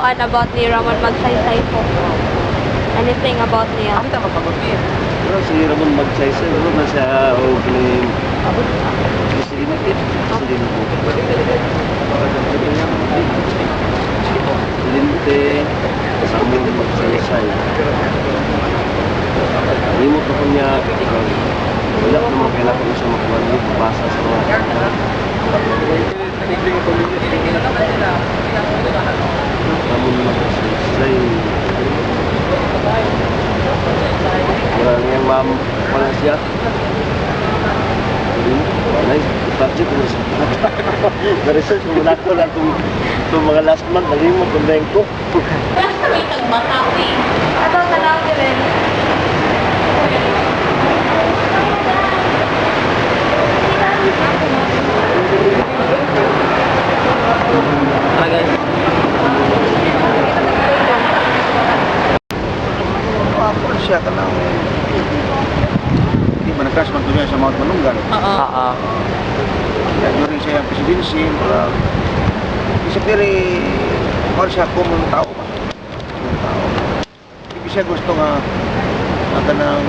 malaman about ni Ramon Magsaysay po? Anything about niya? Kita magpapagpapit. Pero si Ramon Magsaysay, ano na siya o presidente po. Presidente, Ramon Magsaysay. Limot ako niya, wala ko naman kailangan ko siya makuha niya, pabasa sa mga Ramon Magsaysay. Wala niyang ma'am pala siya. Walay, ipatid ko siya. Na-research mo na ko lang itong mga last month, nalimot kung dahil ko. May tagmatawi. Ito, tanawin ko rin. Siya ka lang hindi ba nag-crash man tuloy sa Mount Malungan? During siya yung presidency isip diri or siya common tao ba? Hindi siya gusto nga ng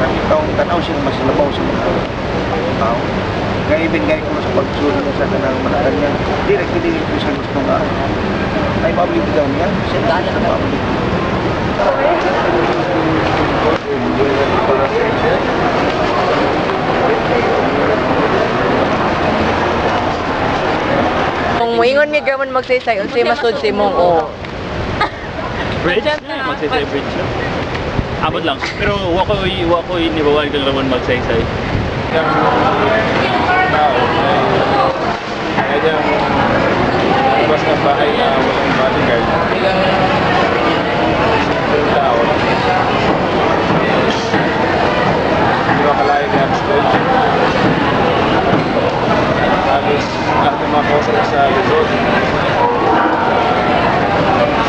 kami taong tanaw siya mas labaw sa mga tao kaya even gaya ko sa pagsulo sa kanang manatan niya hindi siya gusto nga ay public daw niya siya dahil ang public Kung moingon ni Ramon Magsaysay, unsay masud si mong o? Bridge? Magsaysay bridge. Abot lang. Pero wako'y nibawal kang Ramon Magsaysay. Kaya ibas ng bahay na walang bodyguard. Tao. Hindi makalayo ni Alfeche. Halos lahat ng mga kausap sa resort.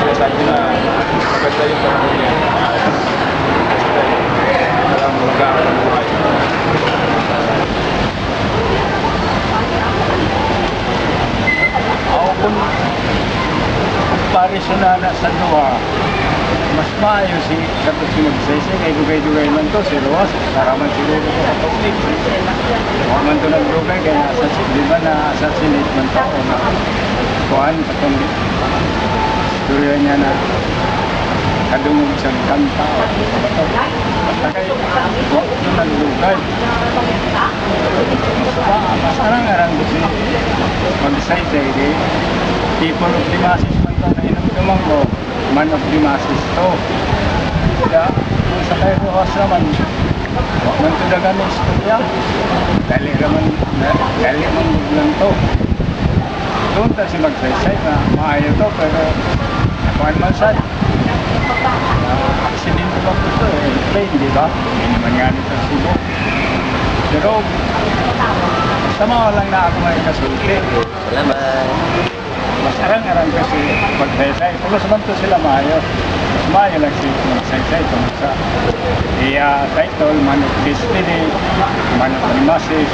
Sinasabi na maganda yung panahon niya. Alam mo magkakaroon ng buhay. Ako kung comparison na sa duwa, mas maayo si dapat si Magsaysay kay dugay-dugay man to si Roas karaman siguro ko sa public huwag man to nagdugay kaya di ba na-assassinate man to o na kuhaan patong istorya niya na kadungog siyang kanta o basta kayo huwag to nagdugay mas arang-arang ko si Magsaysay people of the masses man to na inagdumang ko man of the masses to. Kaya, kung sa kayo Rojas naman, huwag man ito dagan ng istorya. Dali man lang to. Doon ta si Magsaysay na maayo to, pero nakuhan man sad. Aksidente lang po ito, plane, di ba? Hindi naman nga nito subo. Pero, basta lang na ako may kasulti. Salamat. Mas arang-arang kasi Magsaysay. Kung naman ito sila maayo, mas maayo lang si Magsaysay kung sa title, Man of Destiny, Man of the Masses.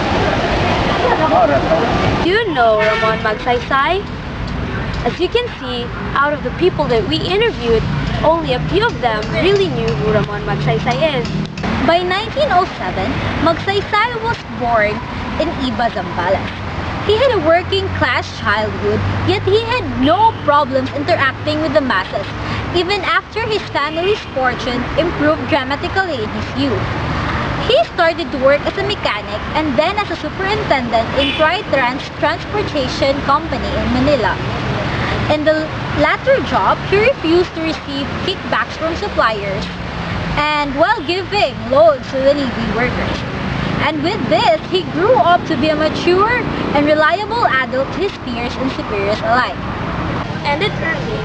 Do you know Ramon Magsaysay? As you can see, out of the people that we interviewed, only a few of them really knew who Ramon Magsaysay is. By 1907, Magsaysay was born in Iba, Zambales. He had a working-class childhood, yet he had no problems interacting with the masses, even after his family's fortune improved dramatically in his youth. He started to work as a mechanic and then as a superintendent in Tritrans Transportation Company in Manila. In the latter job, he refused to receive kickbacks from suppliers and while giving loads to the needy workers. And with this, he grew up to be a mature and reliable adult to his peers and superiors alike. Ended early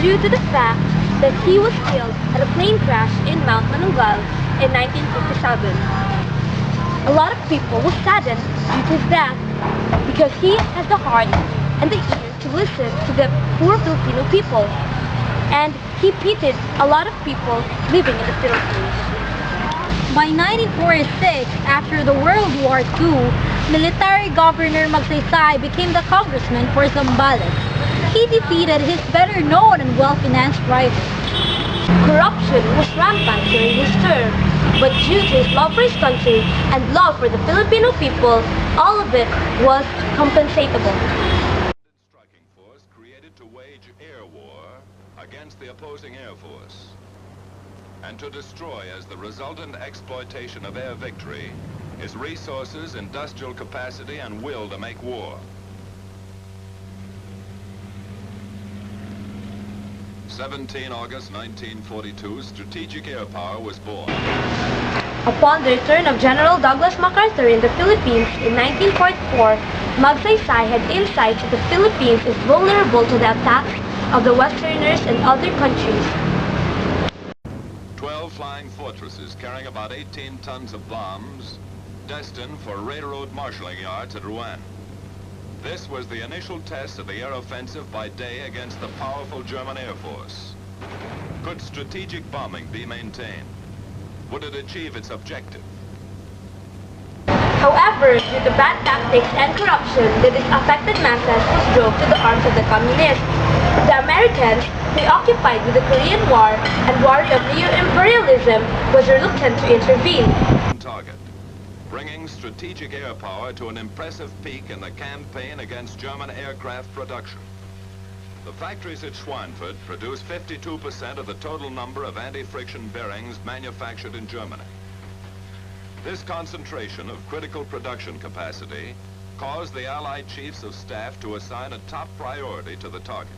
due to the fact that he was killed at a plane crash in Mount Manunggal in 1957. A lot of people were saddened due to his death because he has the heart and the ear to listen to the poor Filipino people. And he pitied a lot of people living in the Philippines. By 1946, after the World War II, military governor Magsaysay became the congressman for Zambales. he defeated his better-known and well-financed rival. Corruption was rampant during his term, but due to his love for his country and love for the Filipino people, all of it was compensatable. Striking force created to wage air war against the opposing air force and to destroy as the resultant exploitation of air victory his resources, industrial capacity, and will to make war. 17 August 1942, strategic air power was born. Upon the return of General Douglas MacArthur in the Philippines in 1944, Magsaysay had insights that the Philippines is vulnerable to the attacks of the Westerners and other countries. 12 flying fortresses carrying about 18 tons of bombs, destined for railroad marshalling yards at Rouen. This was the initial test of the air offensive by day against the powerful German Air Force. Could strategic bombing be maintained? Would it achieve its objective? However, due to bad tactics and corruption, the disaffected masses was drove to the arms of the communists. The Americans, preoccupied with the Korean War and worry of neo-imperialism, was reluctant to intervene. Target, bringing strategic air power to an impressive peak in the campaign against German aircraft production. The factories at Schweinfurt produce 52% of the total number of anti-friction bearings manufactured in Germany. This concentration of critical production capacity caused the Allied Chiefs of Staff to assign a top priority to the target.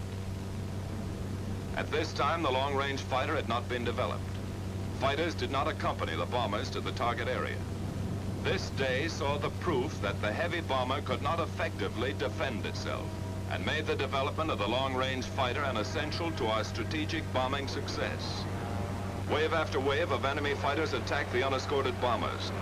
At this time, the long-range fighter had not been developed. Fighters did not accompany the bombers to the target area. This day saw the proof that the heavy bomber could not effectively defend itself, and made the development of the long-range fighter an essential to our strategic bombing success. Wave after wave of enemy fighters attacked the unescorted bombers.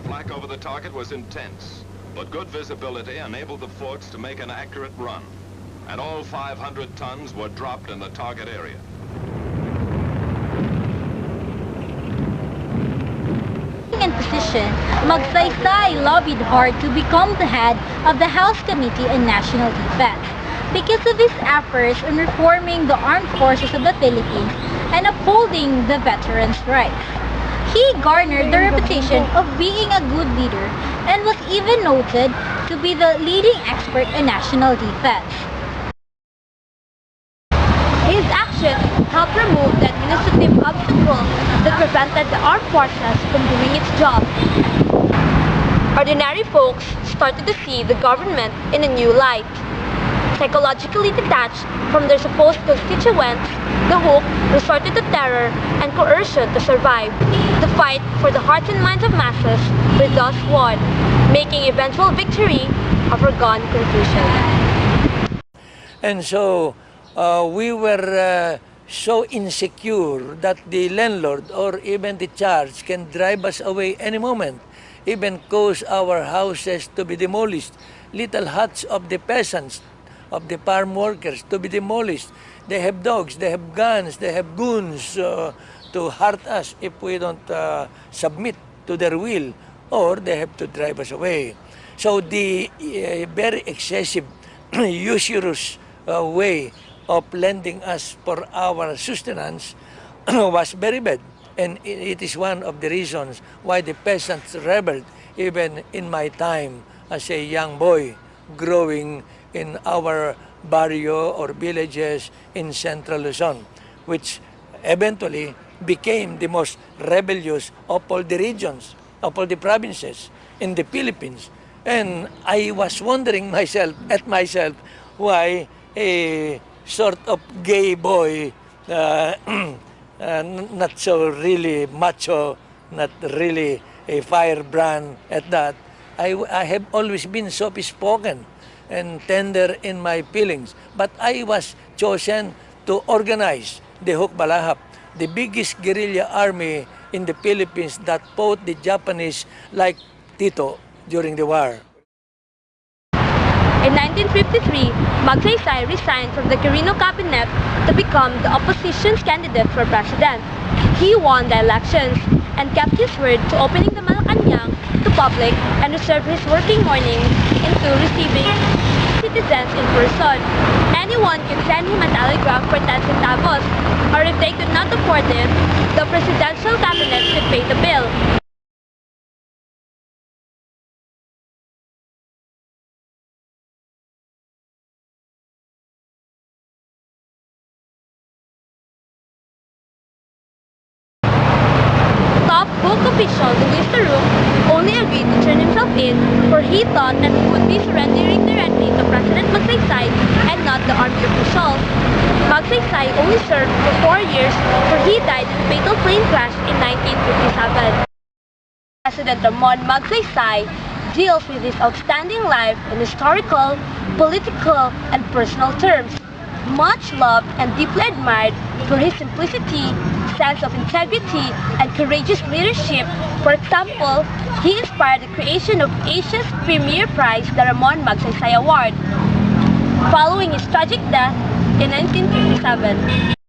Flak over the target was intense, but good visibility enabled the forts to make an accurate run, and all 500 tons were dropped in the target area. In position, Magsaysay lobbied hard to become the head of the House Committee on National Defense because of his efforts in reforming the armed forces of the Philippines and upholding the veterans' rights. He garnered the reputation of being a good leader and was even noted to be the leading expert in national defense. His actions helped remove the administrative obstacles that prevented the armed forces from doing its job. Ordinary folks started to see the government in a new light. Psychologically detached from their supposed constituents, the hope resorted to terror and coercion to survive. The fight for the hearts and minds of masses were thus won, making eventual victory a foregone conclusion. And so we were so insecure that the landlord or even the church can drive us away any moment, even cause our houses to be demolished, little huts of the peasants, of the farm workers to be demolished. They have dogs, they have guns, they have goons to hurt us if we don't submit to their will, or they have to drive us away. So the very excessive, usurious way of lending us for our sustenance was very bad. And it is one of the reasons why the peasants rebelled even in my time as a young boy growing in our barrio or villages in Central Luzon, which eventually became the most rebellious of all the regions, of all the provinces in the Philippines. And I was wondering myself why a sort of gay boy, not so really macho, not really a firebrand at that, I have always been soft-spoken and tender in my feelings. But I was chosen to organize the Hukbalahap, the biggest guerrilla army in the Philippines that fought the Japanese like Tito during the war. In 1953, Magsaysay resigned from the Quirino cabinet to become the opposition's candidate for president. He won the elections and kept his word to opening the Malacanang to public and reserved his working mornings into receiving citizens in person. Anyone could send him a telegram for 10 centavos, or if they could not afford it, the presidential cabinet should pay the bill. Top book official Luis Taruc only agreed to turn himself in, for he thought that he would be surrendering directly to President Magsaysay and not the army officials. Magsaysay only served for 4 years, for he died in a fatal plane crash in 1957. President Ramon Magsaysay deals with his outstanding life in historical, political, and personal terms. Much loved and deeply admired for his simplicity, sense of integrity, and courageous leadership. For example, he inspired the creation of Asia's premier prize, the Ramon Magsaysay Award, following his tragic death in 1957.